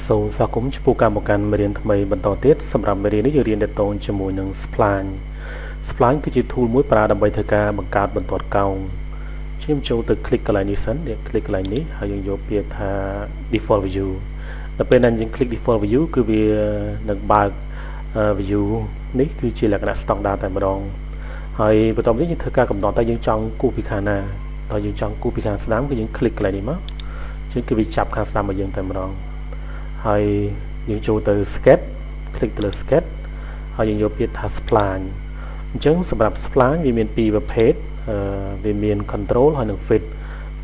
សូមស្វាគមន៍ចំពោះការមកកាន់មេរៀនថ្មីបន្តទៀតសម្រាប់មេរៀននេះយើងរៀនទាក់ទងជាមួយនឹង Spline Spline គឺជា tool មួយប្រើដើម្បីធ្វើការបង្កើតបន្ទាត់កោងខ្ញុំចូលទៅ click កន្លែងនេះសិនយើង click កន្លែងនេះហើយយើងយកពាក្យថា default view ដល់ពេលដែលយើង click default view គឺវានឹងបើក view នេះគឺជាលក្ខណៈ standard តែម្ដងហើយបន្តមកទៀតយើងធ្វើការកំណត់តែយើងចង់គូសពីខាងណាតើយើងចង់គូសពីខាងស្ដាំគឺយើង click កន្លែងនេះមកចឹងគឺវាចាប់ខាងស្ដាំរបស់យើងតែម្ដងហើយយើងចូលទៅ sketch click ទៅលើ sketch ហើយយើងយកពាក្យថា spline អញ្ចឹងសម្រាប់ spline វាមានពីរប្រភេទវាមាន control ហើយនិង fit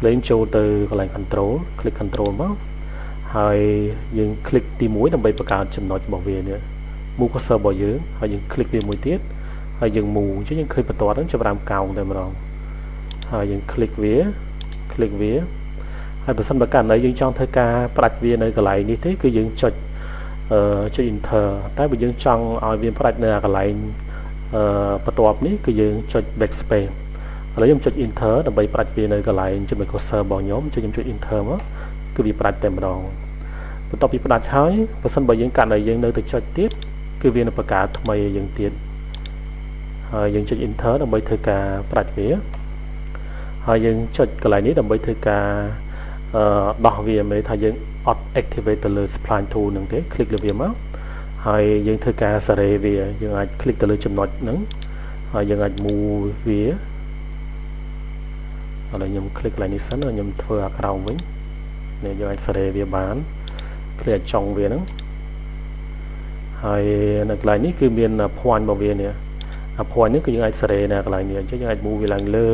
លេងចូលទៅកន្លែង control click control មកហើយយើង click ទី1ដើម្បីបង្កើតចំណុចរបស់វានេះ move cursor របស់យើងហើយយើង click វាមួយទៀតហើយយើង move អញ្ចឹងយើងឃើញបន្ទាត់ហ្នឹងចាប់ផ្ដើមកោងតែម្ដងហើយយើង click វាហើយបើសិនបើករណីយើងចង់ធ្វើការផ្ដាច់វានៅកន្លែងនេះទេគឺយើងចុចenter តែបើយើងចង់ឲ្យវាផ្ដាច់នៅកន្លែងបន្ទាប់នេះគឺយើងចុច backspace ឥឡូវខ្ញុំចុច enter ដើម្បីផ្ដាច់វានៅកន្លែងចំណុច cursor របស់ខ្ញុំខ្ញុំចុច enter មកគឺវាផ្ដាច់តែម្ដងបន្ទាប់ពីផ្ដាច់ហើយបើសិនបើយើងករណីយើងនៅទៅចុចទៀតគឺវានឹងបង្កើតថ្មីឲ្យយើងទៀតហើយយើងចុច enter ដើម្បីធ្វើការផ្ដាច់វាហើយយើងចុចកន្លែងនេះដើម្បីធ្វើការដោះវាមិនថាយើងអត់ activate ទៅលើ Spline tool ហ្នឹងទេ click លើវាមកហើយយើងធ្វើការសារ៉េវាយើងអាច click ទៅលើចំណុចហ្នឹងហើយយើងអាច move វាឥឡូវខ្ញុំ click កន្លែងនេះសិនខ្ញុំធ្វើអាក្រោមវិញនេះយើងអាចសារ៉េវាបាន click ចុងវាហ្នឹងហើយនៅកន្លែងនេះគឺមាន point របស់វានេះអា point នេះគឺយើងអាចសារ៉េនៅកន្លែងនេះអញ្ចឹងយើងអាច move វាឡើងលើ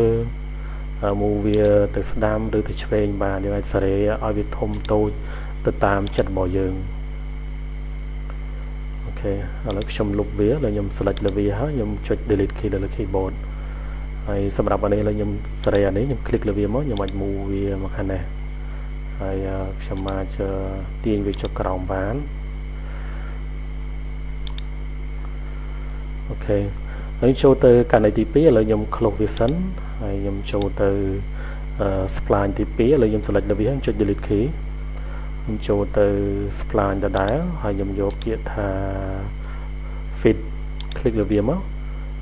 move វាទៅស្ដាំឬទៅឆ្វេងបានយើងអាចសារ៉េឲ្យវាធំតូចទៅតាមចិត្តរបស់យើងអូខេឥឡូវខ្ញុំលុបវាហើយខ្ញុំ select លើវាហើយខ្ញុំចុច delete key លើ keyboard ហើយសម្រាប់អានេះឥឡូវខ្ញុំសារ៉េអានេះខ្ញុំ click លើវាមកខ្ញុំអាច move វាមកខាងនេះហើយខ្ញុំអាចទាញវាចុះក្រោមបានអូខេហើយចូលទៅករណីទី2ឥឡូវខ្ញុំ close វាសិនហើយខ្ញុំចូលទៅ spline ទី2ឥឡូវខ្ញុំ select លើវាខ្ញុំចុច delete key ខ្ញុំចូលទៅ spline ដដែលហើយខ្ញុំយកពាក្យថា fit click លើវាមក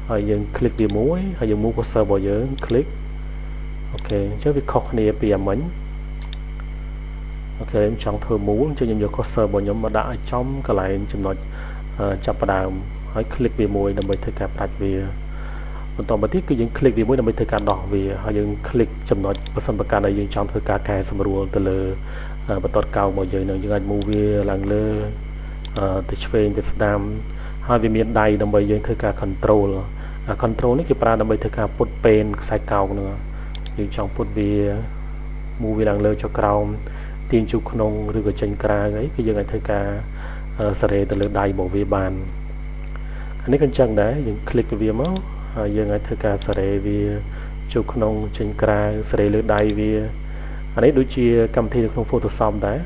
ហើយយើង click វាមួយហើយយើង move cursor របស់យើង click អូខេអញ្ចឹងវាខុសគ្នាពីអាមិញអូខេខ្ញុំចង់ធ្វើ move អញ្ចឹងខ្ញុំយក cursor របស់ខ្ញុំមកដាក់ឲ្យចំកន្លែងចំណុចចាប់ផ្ដើមហើយ click វាមួយដើម្បីធ្វើការផ្ដាច់វាបន្តមកទៀតគឺយើង click វាមួយដើម្បីធ្វើការដោះវាហើយយើង click ចំណុចបើសិនបើកាលណាយើងចង់ធ្វើការកែសម្រួលទៅលើបន្ទាត់កោងរបស់យើងនឹងយើងអាច move វាឡើងលើទៅឆ្វេងទៅស្ដាំហើយវាមានដៃដើម្បីយើងធ្វើការ control control នេះគេប្រើដើម្បីធ្វើការពុតពេនខ្សែកោងហ្នឹងយើងចង់ពុតវា move វាឡើងលើចុះក្រោមទាញជូរក្នុងឬក៏ចេញក្រៅអីគឺយើងអាចធ្វើការសារ៉េទៅលើដៃរបស់វាបានអានេះក៏អញ្ចឹងដែរយើង click វាមកហើយយើងអាចធ្វើការសារ៉េវាជូរក្នុងចេញក្រៅសារ៉េលើដៃវាអានេះដូចជាកម្មវិធីនៅក្នុង Photoshop ដែរ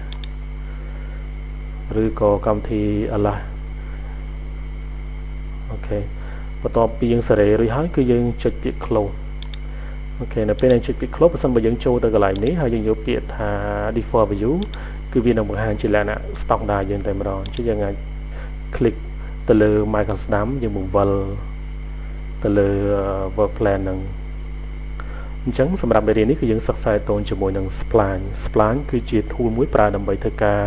ឬក៏កម្មវិធី Alas អូខេបន្ទាប់ពីយើងសារ៉េរួចហើយគឺយើងចុចពាក្យ close អូខេនៅពេលយើងចុចពាក្យ close បើសិនបើយើងចូលទៅកន្លែងនេះហើយយើងយកពាក្យថា default view គឺវានឹងបង្ហាញជាលក្ខណៈ standard យើងតែម្ដងអញ្ចឹងយើងអាច click ទៅលើ mic ខាងស្ដាំយើងបង្វិលទៅលើ work plan ហ្នឹងអញ្ចឹងសម្រាប់មេរៀននេះគឺយើងសិក្សាតូនជាមួយនឹង Spline គឺជា tool មួយប្រើដើម្បីធ្វើការ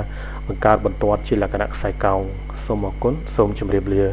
បង្កើតបន្ទាត់ជាលក្ខណៈខ្សែកោងសូមអរគុណសូមជម្រាបលា